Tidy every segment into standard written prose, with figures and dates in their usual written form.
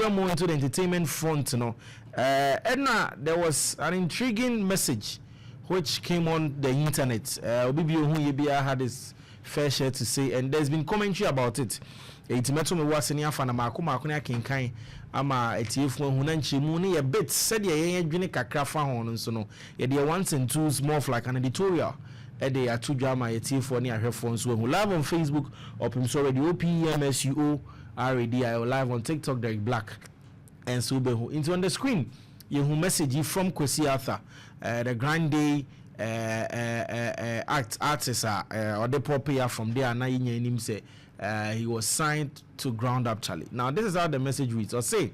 venture more into the entertainment front, Edna, there was an intriguing message which came on the internet. Obibio had his fair share to say, and there's been commentary about it. It met me was in Yafana Makuma Kinkai, Ama Etief Hunanchi Muni, a bit said ye drink a crafa on, so no, yet the ones and twos more like an editorial. They are two drama Etief for near her phones who live on Facebook, Opemsuo Radio, Opemsuo Radio, live on TikTok, Derek Black, and so into on the screen. You who message from Kwesi Arthur, the Grand Day artist or the popular from there. Now him say he was signed to Ground Up Charlie. Now this is how the message reads. Or say,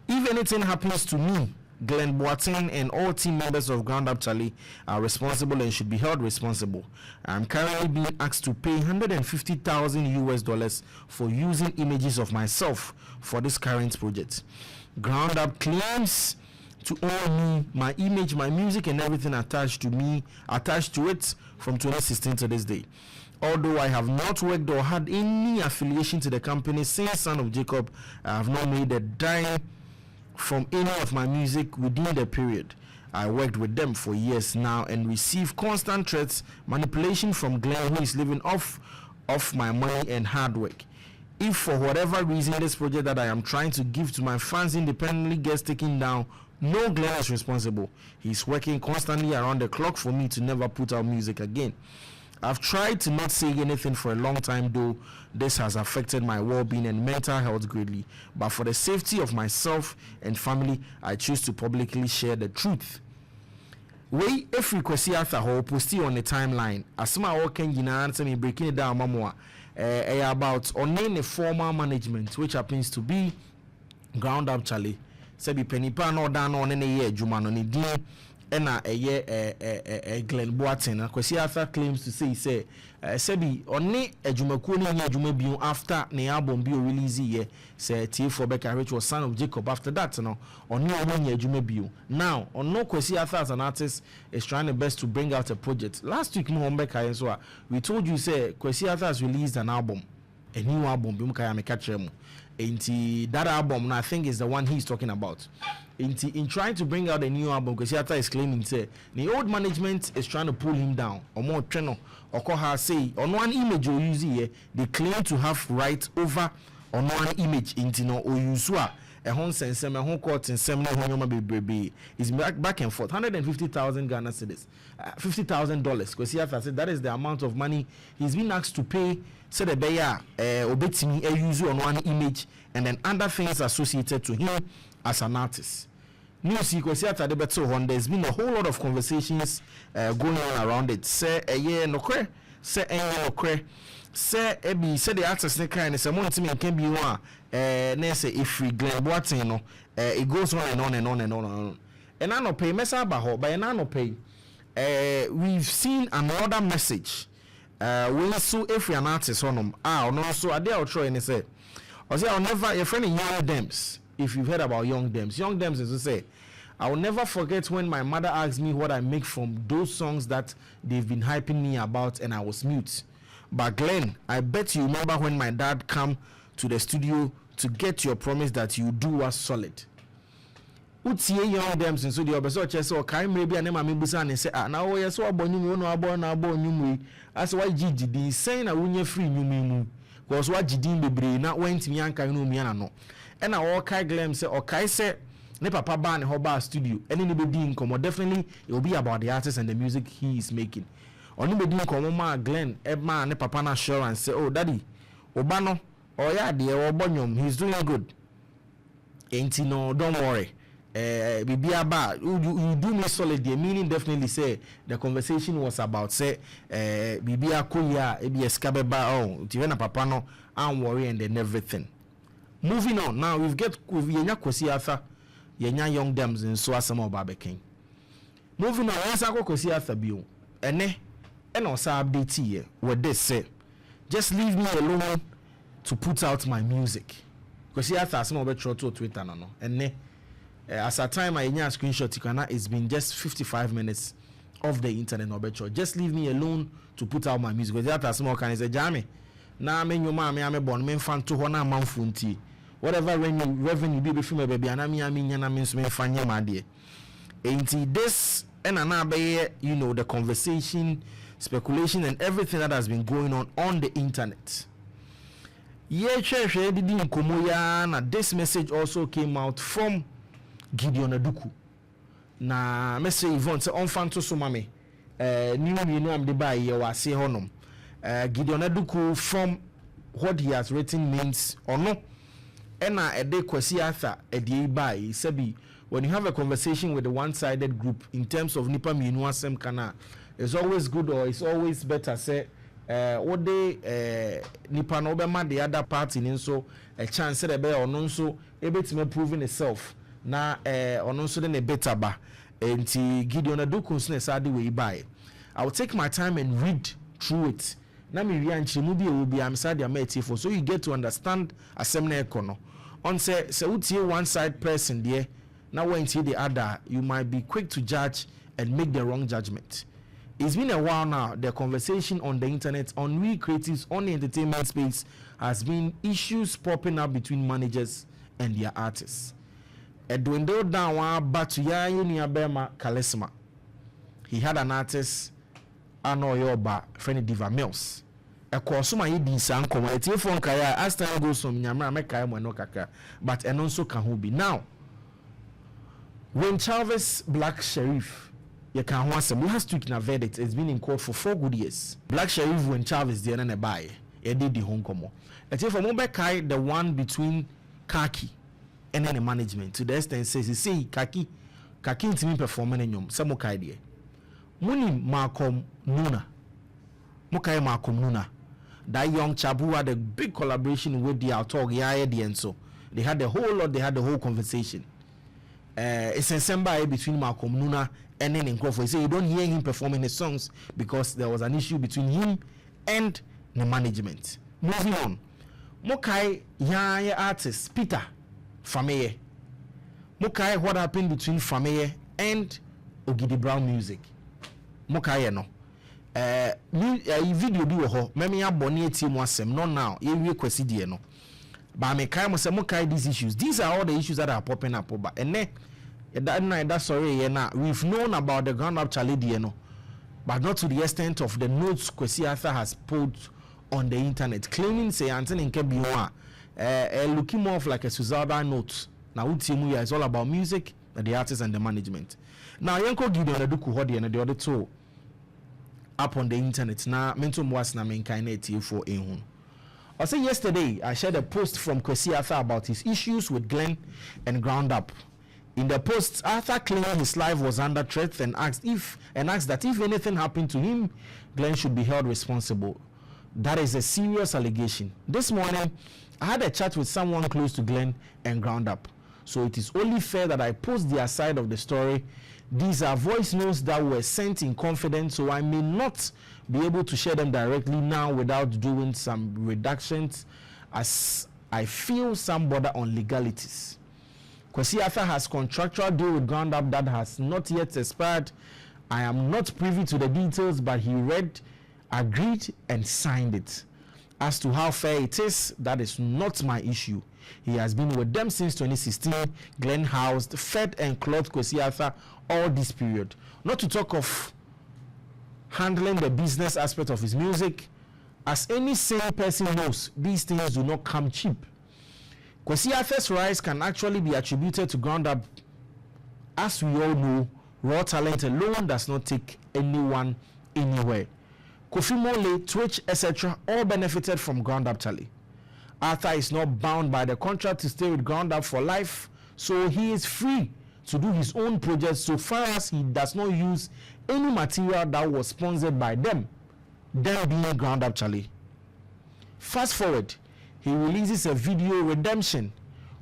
if anything happens to me, Glenn Boateng and all team members of Ground Up Charlie are responsible and should be held responsible. I'm currently being asked to pay $150,000 for using images of myself for this current project. Ground Up claims to own me, my image, my music, and everything attached to it from 2016 to this day. Although I have not worked or had any affiliation to the company since Son of Jacob, I have not made a dime from any of my music within the period. I worked with them for years now and receive constant threats, manipulation from Glenn, who is living off my money and hard work. If for whatever reason this project that I am trying to give to my fans independently gets taken down, no Glenn is responsible. He's working constantly around the clock for me to never put out music again. I've tried to not say anything for a long time, though this has affected my well-being and mental health greatly. But for the safety of myself and family, I choose to publicly share the truth. Way if Kwesi Arthur ho posti on the timeline, asma o ken gina answer me breaking it down mamwa about on the formal management, which happens to be Ground Up Charlie. Sebi penipa no dan on any year juma no ni din ena Glenn Boateng. Kwesi Arthur claims to say sebi oni ejumakuo ni ejuma bi after ne album bi release ye say T4 Becca, which was Son of Jacob. After that no oni ejuma bi now no Kwesi Arthur as an artist is trying the best to bring out a project. Last week no Becca so we told you say Kwesi Arthur has released an album, a new album bi mka ya meka mu. That album, I think, is the one he's talking about. In trying to bring out a new album, because Arthur is claiming say the old management is trying to pull him down, or more channel, or call her say on one image or use here, they claim to have right over on one image into no or use a home sense, a home court in seminar baby is back and forth. 150,000 Ghana cedis, $50,000. Because Arthur said that is the amount of money he's been asked to pay. Said the bear obetimi a user on one image and then other things associated to him as an artist. News Kwesi Arthur the better one. There's been a whole lot of conversations going on around it. Say a year no cre, say a year no cre, say ebi say the artist ne kind say money me can be one say if we Glenn Boateng no it goes on and on and on and on and on. And I no pay messa ba but I no pay. We've seen another message. We so if we an artist on them, no so I dare try and say, I'll never your friend Young Dems. If you've heard about Young Dems is to say, I will never forget when my mother asked me what I make from those songs that they've been hyping me about, and I was mute. But Glenn, I bet you remember when my dad come to the studio to get your promise that you do us solid. Utie Young Dems and so the obeso chese o kai maybe and ma me busa ne say na wo yeso abonyu no na abo nyumui as why gigi din saying na wonye free nyumi mu cause why gidi bebre na went mi anka no mi ana no e na wo kai Glenn say o kai say ne papa ba ne ho ba studio ene ne be din komo definitely it will be about the artist and the music he is making. Oni be din komo ma Glenn e ma ne papa na assurance say oh daddy oba no o ya de e wo bonyom he's doing good. Enti no don't worry. Bibiaba, you do me solid, meaning definitely say the conversation was about say Bibia Koya, ABS Kabeba, oh, Tivena Papano, and worry and then everything. Moving on, now we've Yenya Kwesi Arthur, Yenya Young Dems, and so Asamo Barbecue. Moving on, once I go Kwesi Arthur Bio, and also update here, what they say, just leave me alone to put out my music. Kwesi Arthur, some of it to Twitter, no, and as a time I nya screenshot it's been just 55 minutes off the internet no becho. Just leave me alone to put out my music. Because that small can say jame na me nyoma me born me fan to ho na manfo nti whatever revenue be from a baby, and I mean, means me fanya my dear. Ain't this and another, you know, the conversation, speculation, and everything that has been going on the internet. Yeah, this message also came out from Gideon Aduku. Na message Yvonne say on fan to so mame. New am the buy you say honum. Gideon Aduku from what he has written means or no. Ena ede Kwesi Arthur ede buy sebi when you have a conversation with a one-sided group in terms of nipa mienu asem kana, it's always good or it's always better say what they nipa no be ma the other party nso a chance say be ono nso ebetime proving itself na ono nso de na better ba enti Gideon Aduku nso na sade we buy. I will take my time and read through it. Na me wi anchire bi e will be am sade am etifo so you get to understand asem na ekono. On say utie one side person there, now when see the other, you might be quick to judge and make the wrong judgment. It's been a while now. The conversation on the internet, on we creatives, on the entertainment space, has been issues popping up between managers and their artists. Edwin down but to Bema Kalesma. He had an artist, Ano Yoba, friend Diva Mills. A consuma yidi san community phone kaya as time goes from Nyamra Mekaya Mono Kaka, but and also Kahubi. Now, when Chavez Black Sheriff, you can want some last week na verdict, it's been in court for 4 good years. Black Sheriff when Chavez did and buy, he did the home como. And if Mobekai, the one between Kaki and then the management, to the extent says, he say Kaki to me performing in yom, some idea. Muni Malcolm Nuna. Mukai Malcolm Nuna. That young chap who had a big collaboration with the Altog, and so they had the whole conversation. It's in December between Malcolm Nuna and then in Crawford. So you don't hear him performing his songs because there was an issue between him and the management. Moving on. Mokai young artist Peter Fameye. Mokai what happened between Fameye and Ogidi Brown Music. Mokai no. Video bi wo ho meme abone atiem asem no now ye wie Kwesi die no ba me kai mo se mo kai these issues. These are all the issues that are popping up over and that sorry ye na we've known about the ground up Charlie die no, but not to the extent of the notes Kwesi Arthur has put on the internet claiming say Anthony nke bi ho looking more of like a suicidal note. Now utimu is all about music and the artists and the management. Now Yanko Gideon Aduku ho die na the other two up on the internet na mental was na menkainate for ehun. I say yesterday I shared a post from Kwesi Arthur about his issues with Glenn and Ground Up. In the post, Arthur claimed his life was under threat and asked that if anything happened to him, Glenn should be held responsible. That is a serious allegation. This morning, I had a chat with someone close to Glenn and Ground Up. So it is only fair that I post their side of the story. These are voice notes that were sent in confidence, so I may not be able to share them directly now without doing some reductions as I feel some border on legalities. Kwesi Arthur has contractual deal with Ground Up that has not yet expired. I am not privy to the details, but he read, agreed, and signed it. As to how fair it is, that is not my issue. He has been with them since 2016. Glenn housed, fed, and clothed Kwesi Arthur all this period. Not to talk of handling the business aspect of his music. As any sane person knows, these things do not come cheap. Kwesi Arthur's rise can actually be attributed to Ground Up. As we all know, raw talent alone does not take anyone anywhere. Kofi Mole, Twitch, etc. all benefited from Ground Up Charlie. Arthur is not bound by the contract to stay with Ground Up for life, so he is free to do his own projects so far as he does not use any material that was sponsored by them being Ground Up Charlie. Fast forward, he releases a video redemption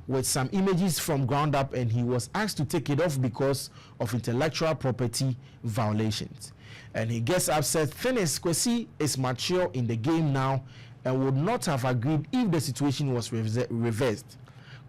with some images from Ground Up and he was asked to take it off because of intellectual property violations. And he gets upset. Thing is, Kwesi is mature in the game now and would not have agreed if the situation was reversed.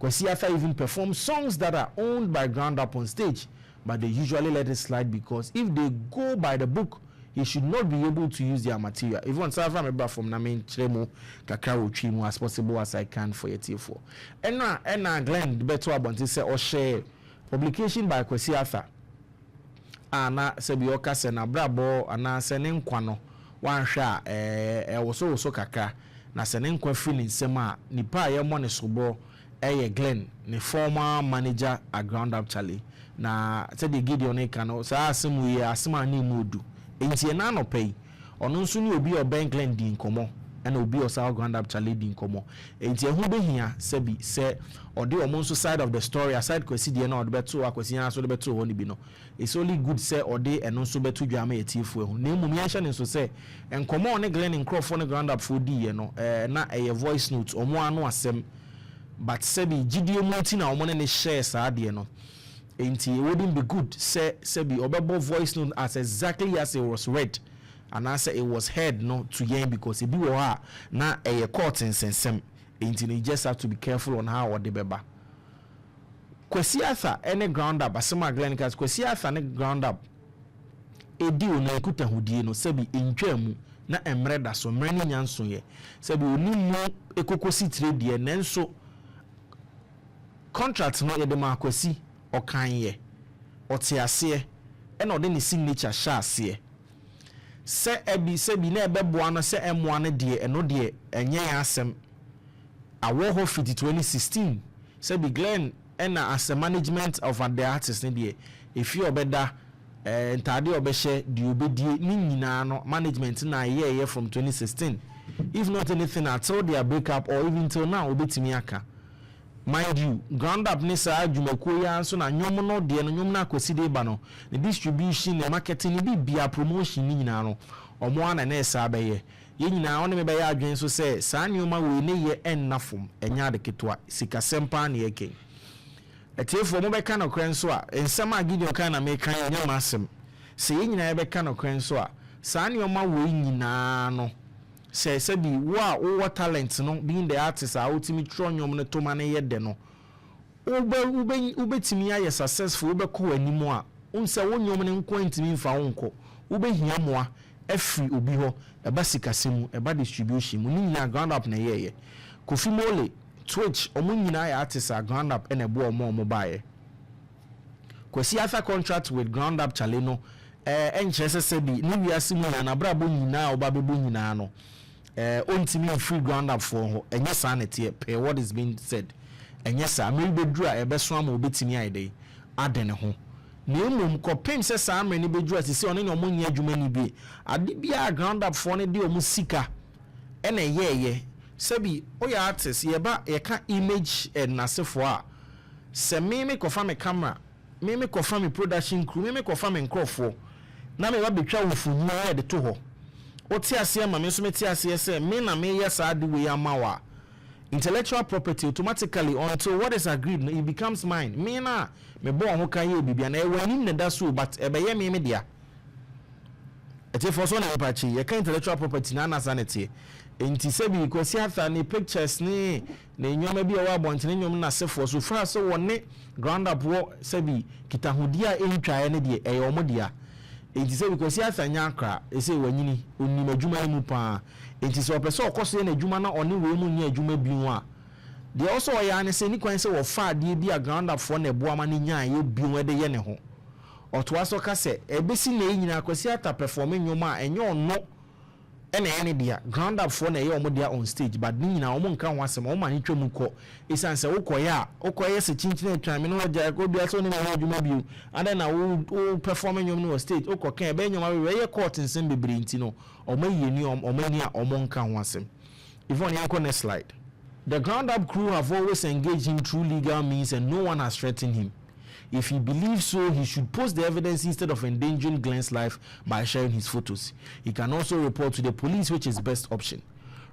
Kwesi Arthur even performs songs that are owned by Ground Up on stage, but they usually let it slide because if they go by the book, he should not be able to use their material. If one say from na main tremo kakra otwi mu as possible as I can for your T4. And Glenn beto abonti say or share publication by Kwesi Arthur. Ana se bi oka se na brabo ana se ne nkwa no wan hwa woso kakra na se ne nkwa feeling nsem a nipa ye mo ne sobo Glenn ne former manager at Ground Up Charlie na se de Gideon e kan sa asem wi asem ani mudu enti na no pay ono nso ni obi oben Glenn di nkomo and obi osa Ground Up Charlie di nkomo enti ehu behia se bi se ode omo nso side of the story aside Kwesi de na ode beto Kwesi na so de beto ho ni bi no it's only good say ode eno nso beto dwama yetifu ehu na emu ya hye ne nso se nkomo ne Glenn nkrofo ne Ground Up for di ye no na voice note omo anu asem but sebi gidie monti na omo ne share saa de no enti it wouldn't be good say sebi obebo voice note as exactly as it was read and I say it was heard no to yen because it be wo ha na court nsensem enti you just have to be careful on how they beba. Kwesi Arthur any Ground Up asema Glenn Cas Kwesi Arthur ne Ground Up edi o na ekuta hudie no sebi entwamu na emre da so mre ni nyanso ye sebi oni mu ekokosi trade nenso contract no ye de ma Kwesi okan ye otiase e na ode ni signature sha ase se ebi sebi na ebeboa no se emoa no de eno de enye asem awo ho fit 2016 sebi Glenn ena as a management of the artist ne de if you obeda ntade obehye de obedie ni nyina no management na ye from 2016 if not anything until their breakup or even till now obetimi aka. Mind you, Ground Up nisa adwumako ya so na nyom no de no nyom na Kwesi de ba no the distribution the marketing bi bia promotion ni nyina no omo ana na esa abaye ye nyina one me baye adwen so say saa nyoma we ne ye ennafom enya de ketwa sika sempa na yeke etiefo mo be ka no kren so a ensem Gideon kan na me kan nya masem se ye nyina ye be ka no kren so a saa nyoma we nyina no se bi wo talent no being the artist a ultimi tronyom no to mane ye de no ubetimi aye successful ubekọ animu a unse wonyom ne nko ntimi mfa wonko ubehia moa afri obi ho eba sikasemu eba distribution mu nyina Ground Up na ye Kofi Mole Twitch omo nyina ya artist a Ground Up ene bo omo bae Kwesi Arthur contract with Ground Up Charlie no enchese se bi ni wiase mu na brabo nyina oba bebo nyina no ontimi free Ground Up for ho enye sanity per what is being said enye sa me bedura ebeso am obetimi aide ade ne ho na emum kopem se sa amre ni bedura sisi one ne omonye adwuma ni bi ade bia Ground Up for ne de omu sika ene ye sebi oya artist ye ba ye ka image na sefo a se me kofa me camera me kofa me production crew me kofa me nkrofo na me ba betwa wofu nyina de to ho oti ase ma me so meti ase se me na me yes ade we amawa intellectual property automatically until what is agreed it becomes mine me na me bo ho kan ye bibia na e wani ne da so but e be ye me dia eti for so na pachi ye kan intellectual property na sanity enti sebi Kwesi Arthur ni pictures ni na nyoma bi o wa bontene nyom na sefo so fra so woni Ground Up wo sebi kitahodia entwae ne de e omodia enti sebi Kwesi Arthur nya akra ese wanyini onim adwuma mu pa enti se opeso okoso ye na adwuma na oni we mu nya adwuma bi ho a de also ya ne se ni kwan se wo fa de bi a Ground Up for na eboa ma ne nya ye bi ho de ye ne ho otoa so ka se ebesi na nyina Kwesi Arthur performing nyoma enye ono ene ene dia Ground Up for na ye omo dia on stage but ni nyina omo nka ho asem omo ani twam ko isanse ukoye se chinchin atwa me no ja ko bia so ne na adwuma bi and na wo performing nyom no stage ukoka ebe nyoma we ye court nsem bebre nti no omo yeni omo ni a omo nka ho asem even yanko next slide. The Ground Up crew have always engaged him through legal means and no one has threatened him. If he believes so, he should post the evidence instead of endangering Glenn's life by sharing his photos. He can also report to the police, which is best option.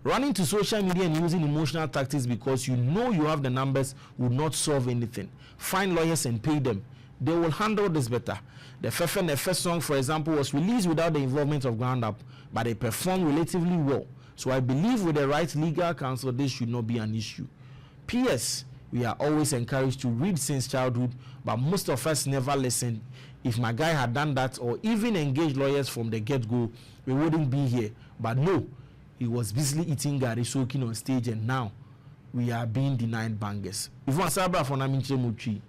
Running to social media and using emotional tactics because you know you have the numbers will not solve anything. Find lawyers and pay them. They will handle this better. The Fefe Nefe song, for example, was released without the involvement of Ground Up, but they performed relatively well. So I believe with the right legal counsel, this should not be an issue. P.S. we are always encouraged to read since childhood, but most of us never listened. If my guy had done that or even engaged lawyers from the get-go, we wouldn't be here. But no, he was busily eating gari soaking on stage, and now we are being denied bangers. If one sabra for naminche muchi,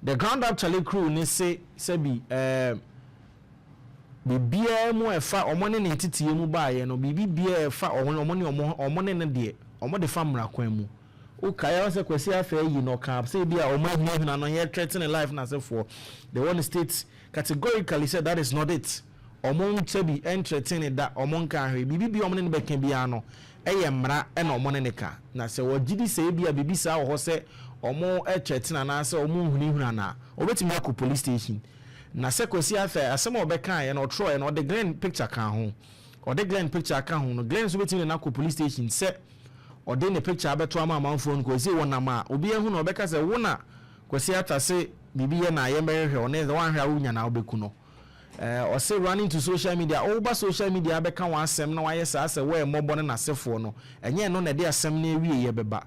the ground up Charlie crew ne say sebi bibia mu efa omone ne ntitie mu ba ye no bibia efa omone ne de omode fa mra kwan mu o kaya se Kwesi Arthur yi no ka say bia omahina hina no ye threatening life na say for the one state categorically said that is not it. Omon chebi entertain that omon ka hwe bibia omone ne beka bia no eye mra e na omone ne ka na se wogidi say bia bibisa wo se omo threatening na say omo hunihuna na obetimi akọ police station. Na se Kwesi Arthur asem obeka ye no tro ye no the Glen picture kan ho or the Glen picture kan ho no Glen so betimi na akọ police station se or the picture abeto ama amanfo nko se wona ma obi ehu no obeka se wona Kwesi Arthur se bibi ye na ye merehwe one the one hwa unya na obeku no or say running to social media over social media abeka wan asem na waye sa se we mobo ne nasefo no enye no na de asem na ewie ye beba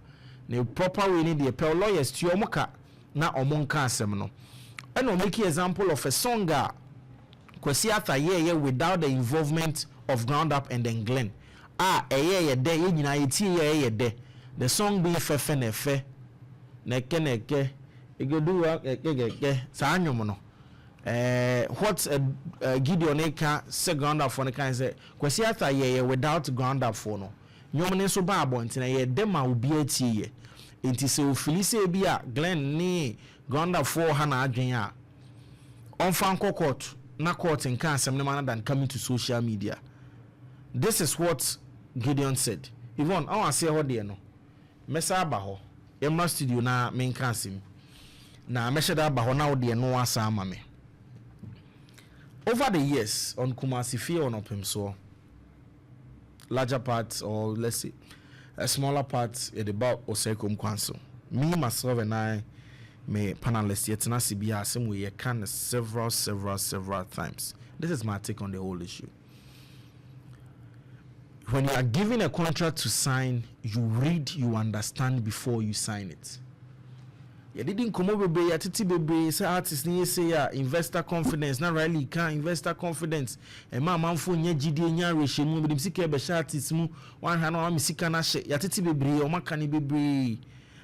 na proper way ni de pe lawyers ti omoka na omonka asem no. And I'll make an example of a song Kwesi Arthur ye without the involvement of Ground Up and then Glen. Ye de ye nyina ye de. The song being fefe nefe neke egedu ege sa anwom no. What Gideon Eka say Ground Up for the kind say Kwesi Arthur ye without Ground Up for no. Nyom ne so ba abontina ye de ma obi atie ye. Enti se ofilise bia Glen ni Ground Up for Hana Adrian on Franco court, na court in cancer than coming to social media. This is what Gideon said. Yvonne, I want to say what they know. Mesa Baho, Emma studio na main cancer. Na Meshada Baho now de no asa mame. Over the years on Kumasi Fie on Opemsuo, larger parts or let's say a smaller part at about Osekum Council. Me, myself and I me panelists yet na CBA same way can several times. This is my take on the whole issue. When you are given a contract to sign, you read, you understand before you sign it. You didn't come over be atiti bebe say artist ni say investor confidence na really can investor confidence e ma manfo nya gidi nya rehye mu be sika be artist mu wan ha na wa misika na hye yatiti bebe o maka ni bebe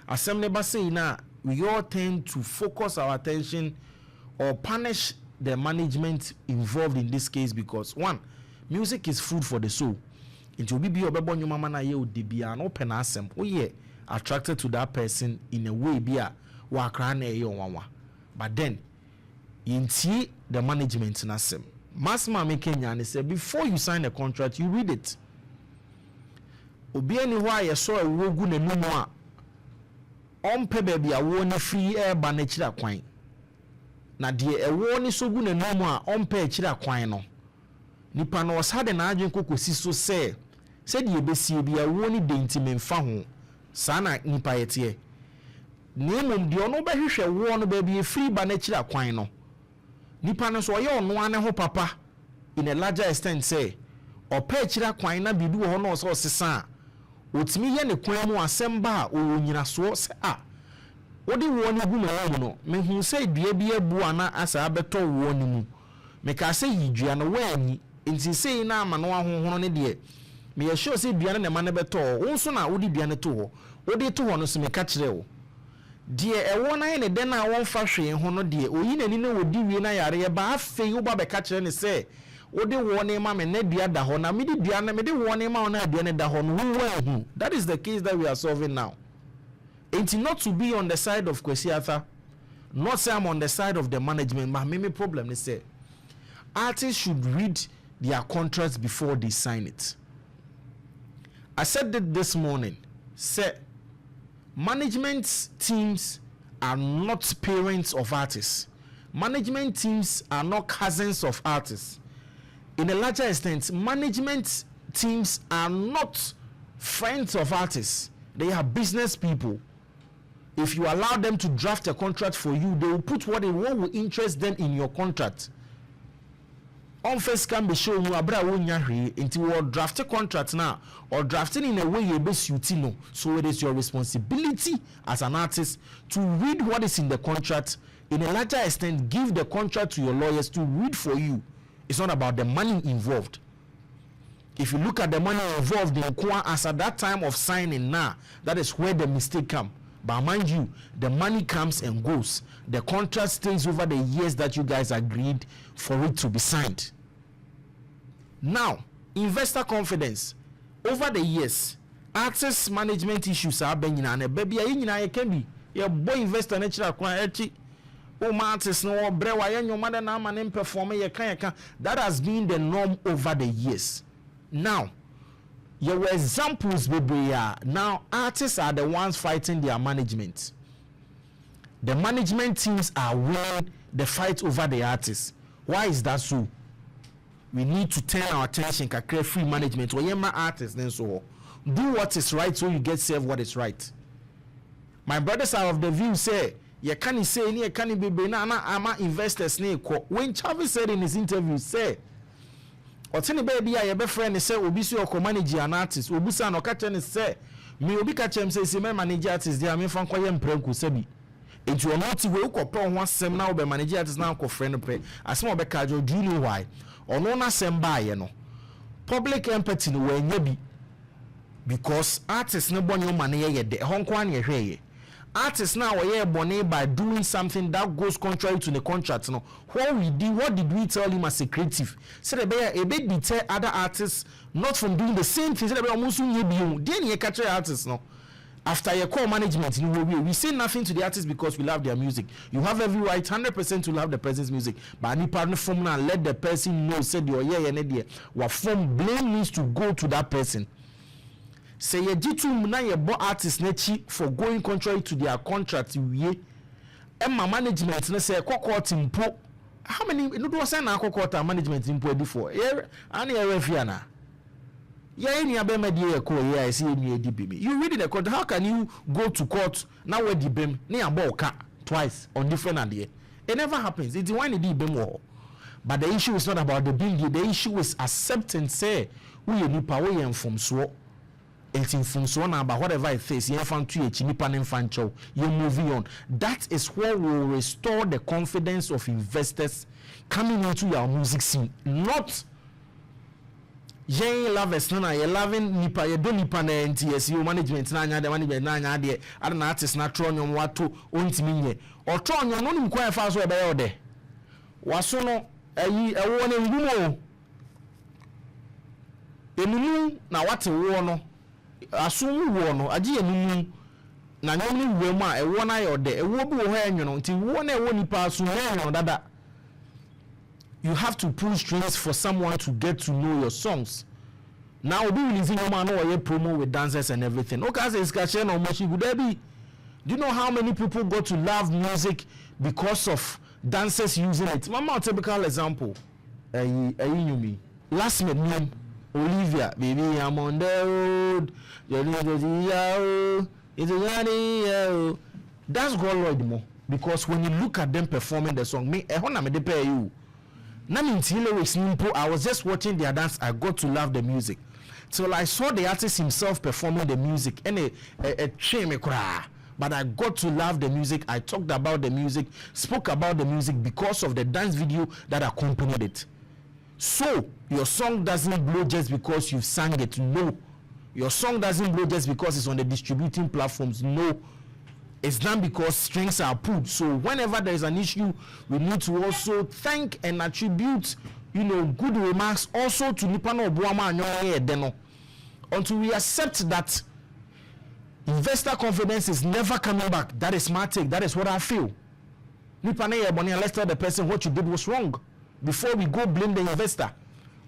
asem ne ba say na we all tend to focus our attention or punish the management involved in this case because one, music is food for the soul. It will be obebo nyuma mana ye odebia no pen asem. Oh yeah, attracted to that person in a way bia wa kra na ye onwa. But then inti the management na asem. Masma Mekenya say before you sign a contract, you read it. Obi ani ho aye so awogu na numu a ompe baby a woni free air ba na chira kwan na de e woni sogu na numu a ompe chira kwan no nipa no osade na adwen kokosi so se de besie bia woni de ntimemfa ho sa na nipa yete nemum de ono behwehwe wo no baby free ba na chira kwan no nipa no so ye ono ane ho papa in a larger extent say ope chira kwan na bibi wo no so sesa otimi ye ne kwan mu asem ba a onyina so se wodi wo ne gu ma no me hu se dua bi abu ana asa abeto wo ne mu me ka se yidua no wani nti sei na ama no ahohono ne de me ye sure se dua ne ma ne beto wo so na wodi dua ne to ho wodi to ho no so me ka kire wo de e wo na ye ne de na won fa hwe ho no de oyi nani na wodi wie na yare ye ba afei wo ba be ka kire ne se wodi wo ne ma me na dua da ho na me di dua na me di wo ne ma na dua ne da ho no wo. That is the case that we are solving now. It's not to be on the side of Kwesi Arthur, not say I'm on the side of the management, but my problem is say artists should read their contracts before they sign it. I said that this morning. Say management teams are not parents of artists. Management teams are not cousins of artists. In a larger extent, management teams are not friends of artists. They are business people. If you allow them to draft a contract for you, they will put what will interest them in your contract. on first can be shown you abra wonya hwe into what draft contract now or drafting in a way you be suitino. So it is your responsibility as an artist to read what is in the contract. In a larger extent, give the contract to your lawyers to read for you. It's not about the money involved. If you look at the money involved in Kwa as at that time of signing now, that is where the mistake comes. But mind you, the money comes and goes. The contract stays over the years that you guys agreed for it to be signed. Now, investor confidence. Over the years, artist management issues are being in a baby. I can be your boy investor nature. Artists no brewa your mother na man perform that has been the norm over the years. Now, your examples baby now artists are the ones fighting their management. The management teams are winning the fight over the artists. Why is that so? We need to turn our attention to create free management. Or artists then so do what is right so you get served what is right. My brothers are of the view say you can't say any can't be na ama investors ne when Chavez said in his interview say Otini baby ya be friend say obi so your manage an artist obi say no catch ne say me obi catch him say me manage artist dia me fan koye mpranku sabi enti o not we ukopon ho asem na obi manage artist na ko friend pre asem obi ka jo do you know why ono na sem ba ye no public empathy no we nya bi because artist ne bonyo mane ye de ho nko an ye hweye. Artists now are born by doing something that goes contrary to the contract. No, what did we tell him as a creative? So a bit deter other artists not from doing the same thing. So almost then you catch artists no. After your core management, we say nothing to the artists because we love their music. You have every right, 100% to love the person's music. But any partner from now, let the person know. Said your what form blame needs to go to that person. Say ye jitu muna ye bo artist nechi for going contrary to their contract we emma management na say court impo how many no do say na court management impo edi for ani refia na ye ni abema die ko ye say ni edi bimi you read the court how can you go to court now where the bem na aboka twice on different ade it never happens it's when the bem wo but the issue is not about the bill the issue is acceptance say we ni power we from so from so on about whatever it is, you found to you're moving on. That is what will restore the confidence of investors coming into your music scene. Not you lovers, no, you're loving nipa, you don't nipa na NTSU management, na the management, na the other artists, not throwing on what to untiminye or throwing on only quite fast way by there. Wasono, a one in Gumo. Now what's a war? Asum wo no agi enunu na nyom ni wem a ewo na yode ewo bi wo ha enwono nti wo na ewo nipa asum no dada. You have to pull strings for someone to get to know your songs. Now be releasing your man or promo with dancers and everything. Okay, say skache no moshi good be. Do you know how many people got to love music because of dancers using it? Mama, typical example. Me. Last minute Olivia, baby, I'm on the road. That's God Lord more. Because when you look at them performing the song, I was just watching their dance. I got to love the music. So I saw the artist himself performing the music. And a shame cry. But I got to love the music. I talked about the music, spoke about the music because of the dance video that accompanied it. So, your song doesn't blow just because you've sang it. No. Your song doesn't blow just because it's on the distributing platforms. No. It's done because strings are pulled. So, whenever there is an issue, we need to also thank and attribute, good remarks also to Nipano Obuama and Deno. Until we accept that investor confidence is never coming back. That is my take. That is what I feel. Nipane Ebony, let's tell the person what you did was wrong. Before we go blame the investor.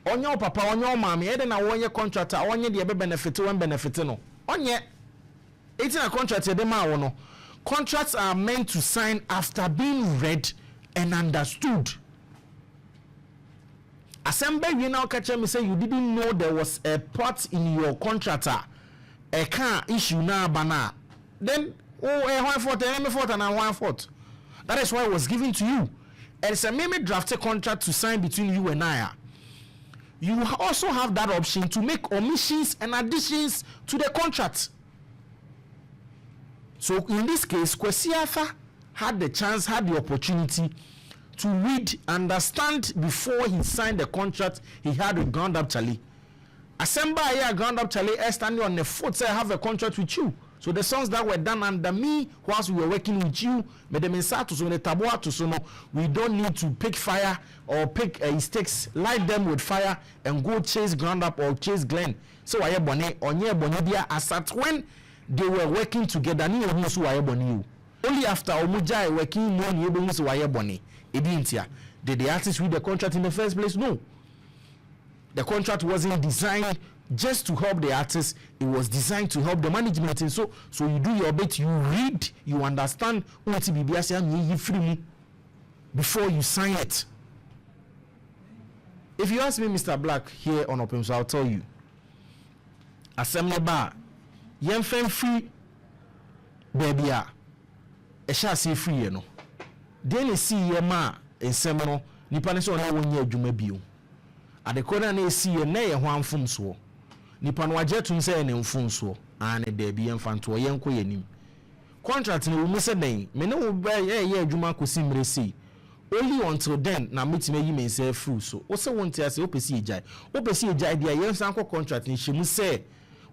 On your papa, on your mommy, then I want your contractor, on your benefit one benefit no. On yet, it's a contract, no. Contracts are meant to sign after being read and understood. Assembly, you now catch me say you didn't know there was a part in your contractor, a car issue now, bana. Then, one fault, and one fault. That is why it was given to you. And it's a meme drafted contract to sign between you and I. you also have that option to make omissions and additions to the contract. So in this case, Kwesi Arthur had the opportunity to read, understand before he signed the contract he had with Ground Up Charlie. Assemble here, Ground Up Charlie, standing on the foot, say I have a contract with you. So the songs that were done under me whilst we were working with you, we don't need to pick fire or pick sticks, light them with fire and go chase Ground Up or chase Glenn. So I as at when they were working together, only after Omuja working more did the artist read the contract in the first place? No. The contract wasn't designed just to help the artist, it was designed to help the management. And so you do your bit, you read, you understand before you sign it. If you ask me, Mr. Black, here on Opemsuo, I'll tell you. Assembly bar, yen free baby a shall say free, you know. Then see ye ma in seminal, Nippon so no one year Jumabio. At the corner, they see a nay a one from so. Nippon wajetun say an infunso, and a baby and fan to a young queen. Contract no miss a day, may no buy a year Juma could seem see. Only until then, now meet me, you may say fruit so. Also, want to say, Opesi Jai. Opesi Jai, dear young uncle contract, and she must say,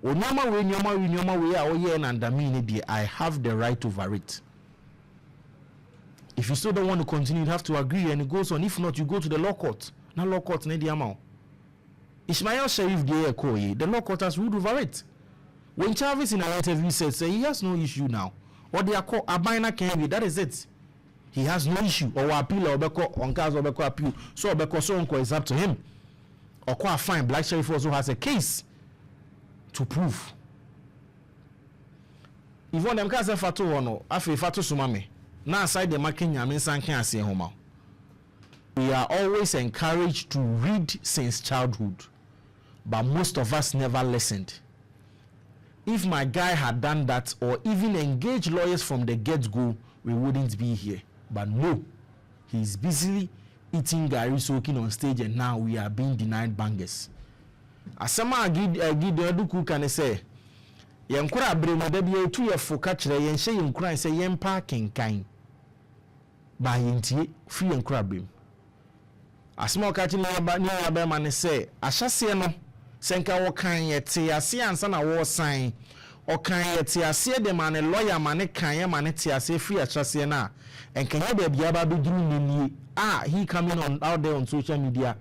O Nama way, Yoma way, oh, yeah, and I mean, I have the right over it. If you still don't want to continue, you have to agree, and it goes on. If not, you go to the law court. Now, law court, need the amount. Ismail Sharif the law court has ruled over it. When Chavez in an interview said, he has no issue now. Or they are called Abina Kenvi, that is it. He has no issue. Or appeal or beko on cars or beko appeal. So beko so unko is up to him. Or quite fine. Black Sheriff also has a case to prove. Even them cars fato ono, afi fato sumame. Now aside the making yamin sanken ase homa. We are always encouraged to read since childhood, but most of us never listened. If my guy had done that or even engaged lawyers from the get-go, we wouldn't be here. But no, he's busily eating gari soaking on stage, and now we are being denied bangers. Asama agid eduku can say, Yankura bremo debi 2 year for catch the yen say yankura say yen parking kind. By yintie free yankura brim. A small catching near man say, a chassis no, Senka or kind yet see a see and son a war sign, or kind yet see a see the man a lawyer man, can man it say free a chassis na, and can you be able to do he coming on out there on social media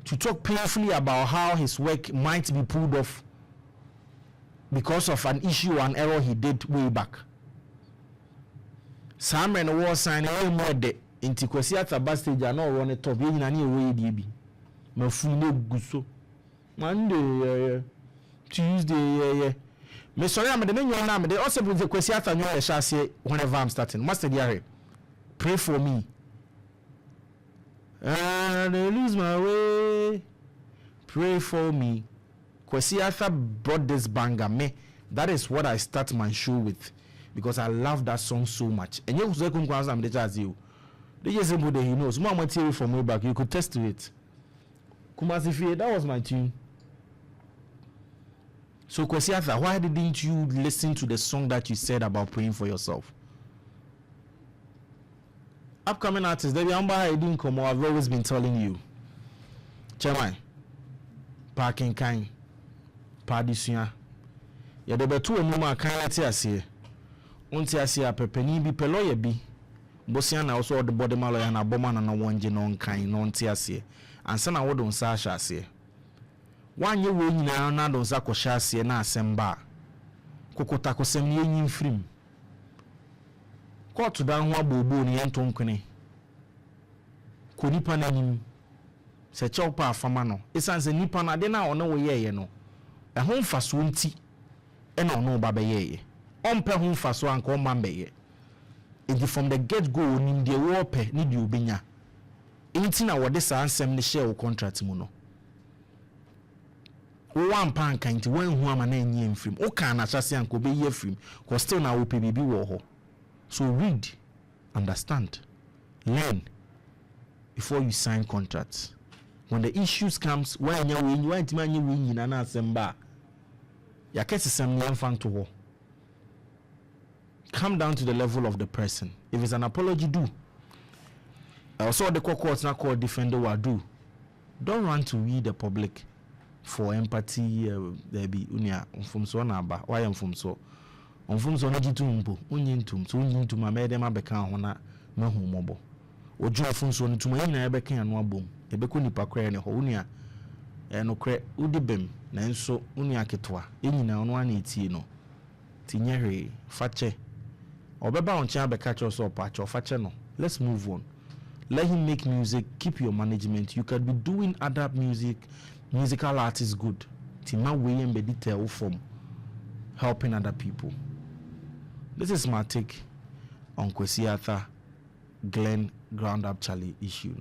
to talk painfully about how his work might be pulled off because of an issue or an error he did way back. Some men war sign a more de. Inti Kwesi Arthur bus stage are not run it top. You na ni away DB. My full guso. Monday, Tuesday, Me sorry, I'm the menu now. They also put the Kwesi Arthur no shall say whenever I'm starting. Master Diary, pray for me. And I lose my way. Pray for me. Kwesi Arthur brought this banger. Me, that is what I start my show with because I love that song so much. And you say I'm the jazz you. They just say he knows. More material from way back. You could test to it. Kumasi, that was my tune. So Kwesi Arthur, why didn't you listen to the song that you said about praying for yourself? Upcoming artists, Debbie Amba, I didn't come. I've always been telling you. Chairman, parking kind, Padisuya. Ya debe tu emuma kind ati asiye. Unti asiya pepeni bi peloye bi. Bosiana also the body malo ya na boma na wanje no nkan no nti ase ansa na wodo nsa ahya ase wanye we nyina na do nsa kohya ase na asemba kokota kosem ne yin frim court dan ho abobo ne yentonkene ko nipa na nim se chawpa afama no esanse nipa na de na ono wo yeye no ho mfaso nti e na ono ba be yeye ompe ho mfaso anka o mambeye. From the get-go, in the war pe need you binya. Anything what this answer the share contract muno. One pound kind to when who am an yen film. O can a chassis and could be ye film, because still now PBB war. So read, understand, learn before you sign contracts. when the issues comes when you want man you win na asemba ya kesesem ne mfa to ho. Come down to the level of the person. If it's an apology, do. Also the court now called defender will do. Don't run to we the public for empathy. There be unia from so na ba. Why am from so? On from so na jitu mpo. Unyintum so unyintum amede ma beka ho na mahu mobo. Ojo from so ntuma yin na ebeka anu abom. Ebeko nipa kra ne ho unia no kra udibem na nso unia ketwa. Enyina ono ana etie no. Tinyere fache. Obeba on chan beka cho so pacho fache no. Let's move on. Let him make music, keep your management. You can be doing other musical artists good. Tima way and be detail from helping other people. This is my take on Kwesi Arthur Glenn Ground Up Charlie issue no.